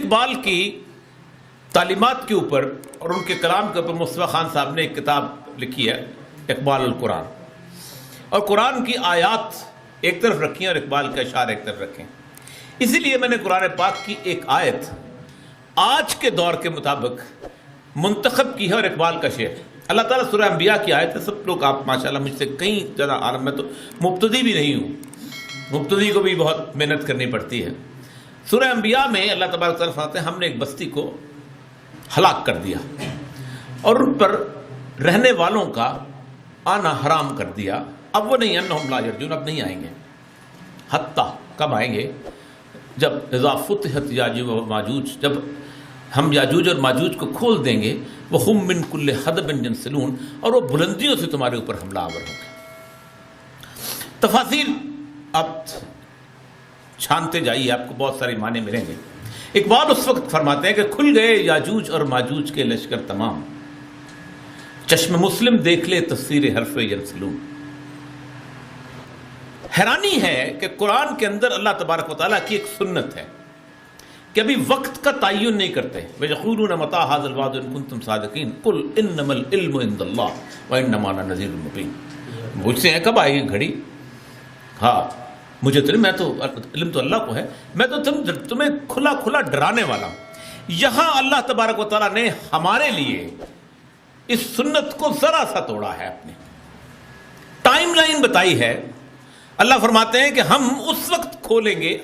اقبال کی تعلیمات کے اوپر اور ان کے کلام کے اوپر مصطفیٰ خان صاحب نے ایک کتاب لکھی ہے، اقبال القرآن، اور قرآن کی آیات ایک طرف رکھی ہیں اور اقبال کے اشعار ایک طرف رکھے ہیں۔ اسی لیے میں نے قرآن پاک کی ایک آیت آج کے دور کے مطابق منتخب کی ہے اور اقبال کا شعر۔ اللہ تعالیٰ سورہ انبیاء کی آیت ہے، سب لوگ آپ ماشاءاللہ مجھ سے کہیں زیادہ عالم، میں تو مبتدی بھی نہیں ہوں، مبتدی کو بھی بہت محنت کرنی پڑتی ہے۔ سورہ انبیاء میں اللہ تبارک و تعالیٰ فرماتے ہیں ہم نے ایک بستی کو ہلاک کر دیا اور ان پر رہنے والوں کا آنا حرام کر دیا، اب وہ نہیں، انہم لا یرجون، اب نہیں آئیں گے۔ حتیٰ کب آئیں گے؟ جب اذا فتحت یاجوج و ماجوج، جب ہم یاجوج اور ماجوج کو کھول دیں گے، وہم من کل حدب ینسلون، اور وہ بلندیوں سے تمہارے اوپر حملہ آور ہوں گے۔ تفاصیر آپ چھانتے جائیے، آپ کو بہت سارے معنی ملیں گے۔ اقبال اس وقت فرماتے ہیں کہ کھل گئے یاجوج اور ماجوج کے لشکر تمام، چشم مسلم دیکھ لے تفسیر حرف ینسلون۔ حیرانی ہے کہ قرآن کے اندر اللہ تبارک و تعالیٰ کی ایک سنت ہے کہ ابھی وقت کا تعین نہیں کرتے۔ وَيَقُولُونَ مَتَىٰ هَٰذَا الْوَعْدُ إِن كُنتُمْ صَادِقِينَ قُلْ إِنَّمَا الْعِلْمُ عِندَ اللَّهِ وَإِنَّمَا أَنَا نَذِيرٌ مُّبِينٌ۔ مجھ سے ہیں کب آئے گی گھڑی؟ ہاں مجھے تو میں تو علم تو اللہ کو ہے، میں تو تمہیں کھلا کھلا ڈرانے والا ہوں۔ یہاں اللہ تبارک و تعالیٰ نے ہمارے لیے اس سنت کو ذرا سا توڑا ہے، اپنے ٹائم لائن بتائی ہے۔ اللہ فرماتے ہیں کہ ہم اس وقت کھولیں گے،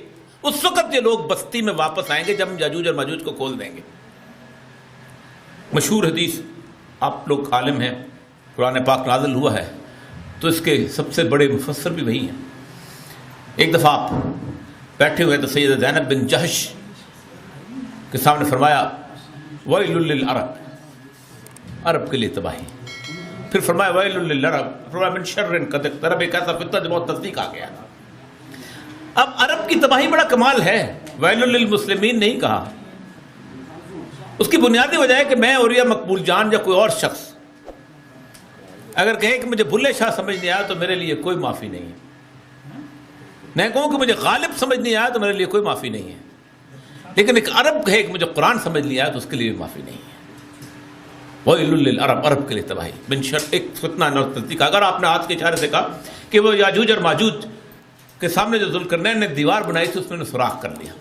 اس وقت یہ لوگ بستی میں واپس آئیں گے جب ہم یاجوج اور ماجوج کو کھول دیں گے۔ مشہور حدیث، آپ لوگ عالم ہیں، قرآن پاک نازل ہوا ہے تو اس کے سب سے بڑے مفسر بھی وہی ہیں۔ ایک دفعہ آپ بیٹھے ہوئے تو سیدہ زینب بن جہش کے سامنے فرمایا ویل للعرب، عرب کے لیے تباہی۔ پھر فرمایا ویل للعرب، فرمایا من شر قد اقترب، ایک ایسا فتنہ جو بہت نزدیک آ گیا۔ اب عرب کی تباہی بڑا کمال ہے، ویل للمسلمین نہیں کہا۔ اس کی بنیادی وجہ ہے کہ میں اور یا مقبول جان یا کوئی اور شخص اگر کہے کہ مجھے بلے شاہ سمجھ نہیں آیا تو میرے لیے کوئی معافی نہیں ہے، میں کہوں کہ مجھے غالب سمجھ نہیں آیا تو میرے لیے کوئی معافی نہیں ہے، لیکن ایک عرب کہے کہ مجھے قرآن سمجھ نہیں آیا تو اس کے لیے بھی معافی نہیں ہے۔ وَيْلٌ لِّلْعَرَبِ، عرب کے لیے تباہی، من شر، ایک فتنہ نزدیک۔ اگر آپ نے ہاتھ کے اشارے سے کہا کہ وہ یاجوج اور ماجوج کے سامنے جو ذوالقرنین نے دیوار بنائی تھی اس میں نے سوراخ کر لیا،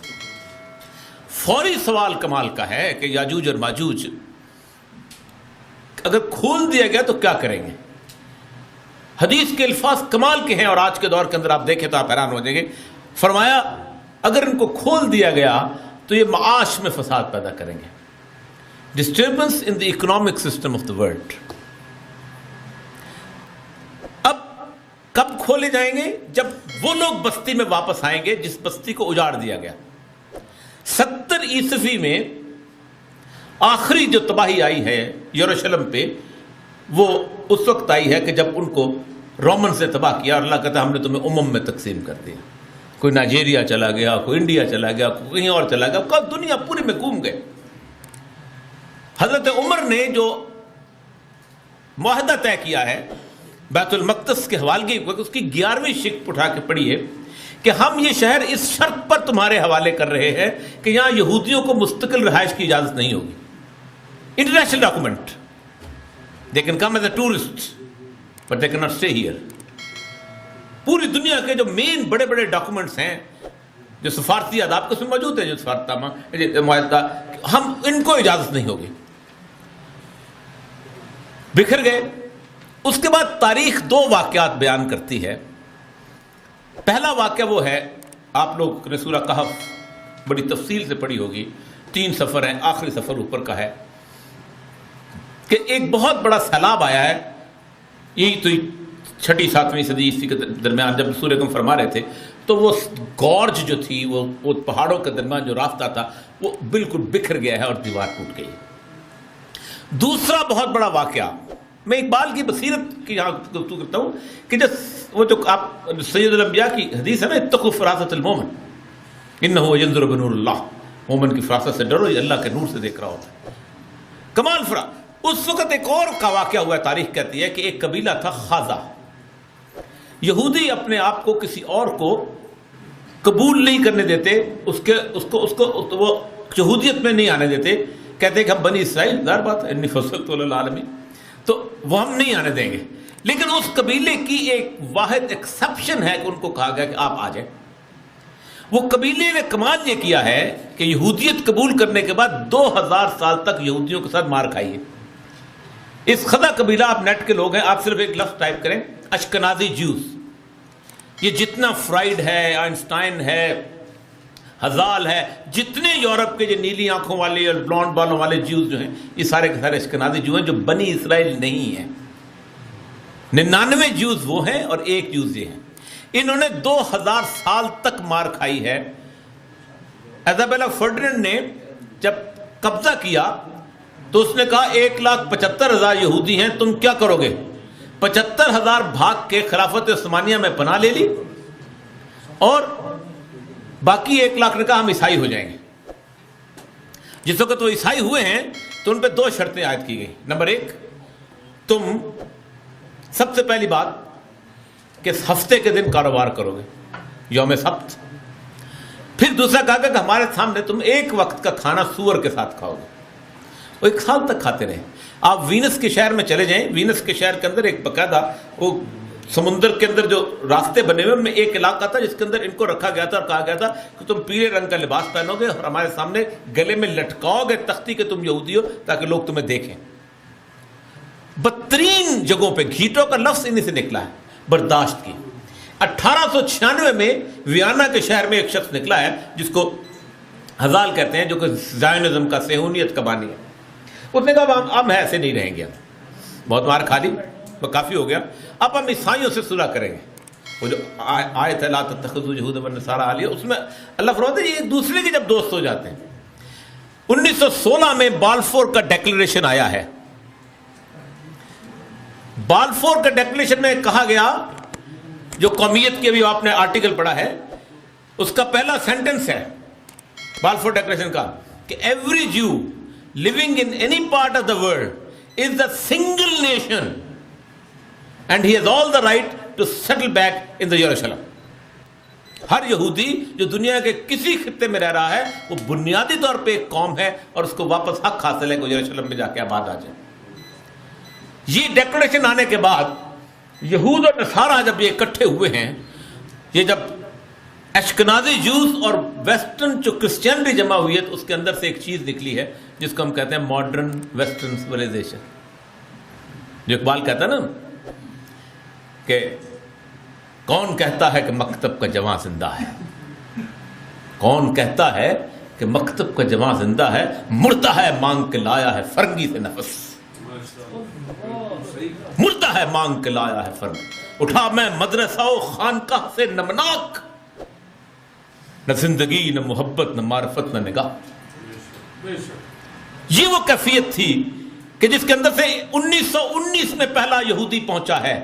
فوری سوال کمال کا ہے کہ یاجوج اور ماجوج اگر کھول دیا گیا تو کیا کریں گے؟ حدیث کے الفاظ کمال کے ہیں اور آج کے دور کے اندر آپ دیکھیں تو آپ حیران ہو جائیں گے۔ فرمایا اگر ان کو کھول دیا گیا تو یہ معاش میں فساد پیدا کریں گے، disturbance in the economic system of the world. اب کب کھولے جائیں گے؟ جب وہ لوگ بستی میں واپس آئیں گے جس بستی کو اجاڑ دیا گیا۔ 70 عیسوی میں آخری جو تباہی آئی ہے یروشلم پہ وہ اس وقت آئی ہے کہ جب ان کو رومن سے تباہ کیا، اور اللہ کہتا ہے ہم نے تمہیں امم میں تقسیم کر دیا۔ کوئی نائجیریا چلا گیا، کوئی انڈیا چلا گیا، کوئی کہیں اور چلا گیا، دنیا پوری میں گھوم گئے۔ حضرت عمر نے جو معاہدہ طے کیا ہے بیت المقدس کے حوالے کی، اس کی 11ویں شق اٹھا کے پڑھی ہے کہ ہم یہ شہر اس شرط پر تمہارے حوالے کر رہے ہیں کہ یہاں یہودیوں کو مستقل رہائش کی اجازت نہیں ہوگی۔ International document, they can come as a tourist but they cannot stay here۔ پوری دنیا کے جو مین بڑے بڑے ڈاکومنٹس ہیں جو سفارتی آداب کے اس میں موجود ہیں، جو سفارتی معاہدہ، ہم ان کو اجازت نہیں ہوگی۔ بکھر گئے۔ اس کے بعد تاریخ 2 واقعات بیان کرتی ہے۔ پہلا واقعہ وہ ہے، آپ لوگ نے سورہ کہف بڑی تفصیل سے پڑھی ہوگی، 3 سفر ہیں، آخری سفر اوپر کا ہے کہ ایک بہت بڑا سیلاب آیا ہے۔ یہی تو 6ویں 7ویں صدی عیسوی کے درمیان جب سورہ کہف فرما رہے تھے تو وہ گورج جو تھی، وہ پہاڑوں کے درمیان جو راستہ تھا وہ بالکل بکھر گیا ہے اور دیوار ٹوٹ گئی۔ دوسرا بہت بڑا واقعہ، میں اقبال کی بصیرت کی یہاں گفتگو کرتا ہوں کہ وہ جو آپ سید الانبیاء کی حدیث ہے نا، اتقوا فراست المومن انہ ینظر بنور اللہ، مومن کی فراست سے ڈرو، یہ اللہ کے نور سے دیکھ رہا ہوتا ہے۔ کمال اس وقت ایک اور کا واقعہ ہوا ہے، تاریخ کہتی ہے کہ ایک قبیلہ تھا خازہ، یہودی اپنے آپ کو کسی اور کو قبول نہیں کرنے دیتے، وہ یہودیت میں نہیں آنے دیتے، کہتے ہیں کہ ہم بنی اسرائیل، ظاہر بات ہے، انی فضلت علی العالمین، تو وہ ہم نہیں آنے دیں گے. لیکن اس قبیلے کی ایک واحد ایکسیپشن ہے کہ ان کو کہا گیا کہ آپ آ جائیں. وہ قبیلے نے کمال یہ کیا ہے کہ یہودیت قبول کرنے کے بعد 2000 سال تک یہودیوں کے ساتھ مار کھائی ہے. اس خدا قبیلہ، آپ نیٹ کے لوگ ہیں، آپ صرف ایک لفظ ٹائپ کریں، اشکنازی جیوز. یہ جتنا فرائڈ ہے، آئنسٹائن ہے، ہزال ہے، جتنے یورپ کے جو نیلی آنکھوں والے اور بلانڈ بالوں والے جیوز جو ہیں، یہ سارے کے سارے اشکنازی جو ہیں، جو بنی اسرائیل نہیں ہیں. 99 جیوز وہ ہیں اور 1 جیوز یہ ہیں. انہوں نے 2000 سال تک مار کھائی ہے. ایزابیلا فرڈینڈ نے جب قبضہ کیا تو اس نے کہا 1,75,000 یہودی ہیں، تم کیا کرو گے؟ 75,000 بھاگ کے خلافت عثمانیہ میں پناہ لے لی، اور باقی 1 لاکھ نے کہا ہم عیسائی ہو جائیں گے. جس وقت وہ عیسائی ہوئے ہیں تو ان پہ 2 شرطیں عائد کی گئی. نمبر 1، تم سب سے پہلی بات کہ ہفتے کے دن کاروبار کرو گے، یوم سبت. پھر دوسرا کہا کہ ہمارے سامنے تم 1 وقت کا کھانا سور کے ساتھ کھاؤ گے. وہ 1 سال تک کھاتے رہے. آپ وینس کے شہر میں چلے جائیں، وینس کے شہر کے اندر ایک باقاعدہ وہ سمندر کے اندر جو راستے بنے ہوئے، ان میں ایک علاقہ تھا جس کے اندر ان کو رکھا گیا تھا اور کہا گیا تھا کہ تم پیلے رنگ کا لباس پہنو گے اور ہمارے سامنے گلے میں لٹکاؤ گے تختی کہ تم یہودی ہو، تاکہ لوگ تمہیں دیکھیں. بدترین جگہوں پہ گھیٹوں کا لفظ انہیں سے نکلا ہے، برداشت کی. 1896 میں ویانا کے شہر میں ایک شخص نکلا ہے جس کو ہزال کہتے ہیں، جو کہ زائنزم کا، صہیونیت کا بانی ہے. اس نے کہا ہم ایسے نہیں رہیں گے، بہت مار کھا لی، وہ کافی ہو گیا، اب ہم عیسائیوں سے صلح کریں گے. وہ جو آیت ہے لا تتخذوا اليهود والنصارى اولیاء، اس میں اللہ فرماتا ہے یہ ایک دوسرے کے جب دوست ہو جاتے ہیں. 1916 میں بالفور کا ڈیکلریشن آیا ہے. بالفور کا ڈیکلریشن میں کہا گیا، جو قومیت کی ابھی آپ نے آرٹیکل پڑھا ہے، اس کا پہلا سینٹنس ہے بالفور ڈیکلریشن کا کہ every Jew living in any part of the world is a single nation and he has all the right to settle back in the Jerusalem. ہر یہودی جو دنیا کے کسی خطے میں رہ رہا ہے وہ بنیادی طور پہ ایک قوم ہے اور اس کو واپس حق حاصل ہے کہ یروشلم میں جا کے آباد آ جائے. یہ ڈیکلریشن آنے کے بعد یہود اور نصارہ جب یہ اکٹھے ہوئے ہیں، یہ جب اشکنازی جوز اور ویسٹرن جو کرسچینٹی جمع ہوئی ہے، تو اس کے اندر سے ایک چیز نکلی ہے جس کو ہم کہتے ہیں ماڈرن ویسٹرن سویلائزیشن. جو اقبال کہتا ہے نا کہ کون کہتا ہے کہ مکتب کا جواں زندہ ہے، کون کہتا ہے کہ مکتب کا جواں زندہ ہے، مردہ ہے مانگ کے لایا ہے فرنگی سے نفس، مردہ ہے مانگ کے لایا ہے فرنگ، اٹھا میں مدرسہ و خانقاہ سے نمناک، نہ زندگی نہ محبت نہ معرفت نہ نگاہ. یہ وہ کیفیت تھی کہ جس کے اندر سے 1919 میں پہلا یہودی پہنچا ہے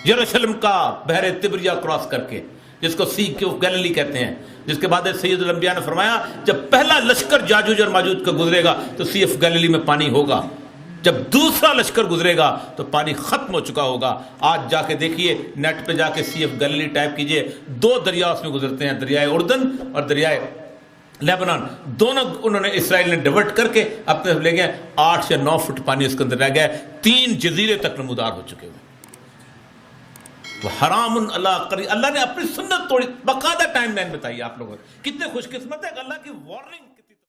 یروشلم کا بحر تبریہ کراس کر کے، جس کو سی آف گیلیلی کہتے ہیں، جس کے بعد سید الانبیاء نے فرمایا جب پہلا لشکر یاجوج اور ماجوج کا گزرے گا تو سی آف گیلیلی میں پانی ہوگا، جب دوسرا لشکر گزرے گا تو پانی ختم ہو چکا ہوگا. آج جا کے دیکھیے، نیٹ پہ جا کے سی آف گیلیلی ٹائپ کیجئے، 2 دریا اس میں گزرتے ہیں، دریائے اردن اور دریائے لیبنان. دونوں انہوں نے اسرائیل نے ڈیورٹ کر کے اپنے لے گئے. 8 یا 9 فٹ پانی اس کے اندر رہ گیا. 3 جزیرے تک نمودار ہو چکے ہوئے. وہ حرام اللہ نے اپنی سنت توڑی. باقاعدہ ٹائم لائن بتائیے آپ لوگوں، کتنے خوش قسمت ہے کہ اللہ کی وارننگ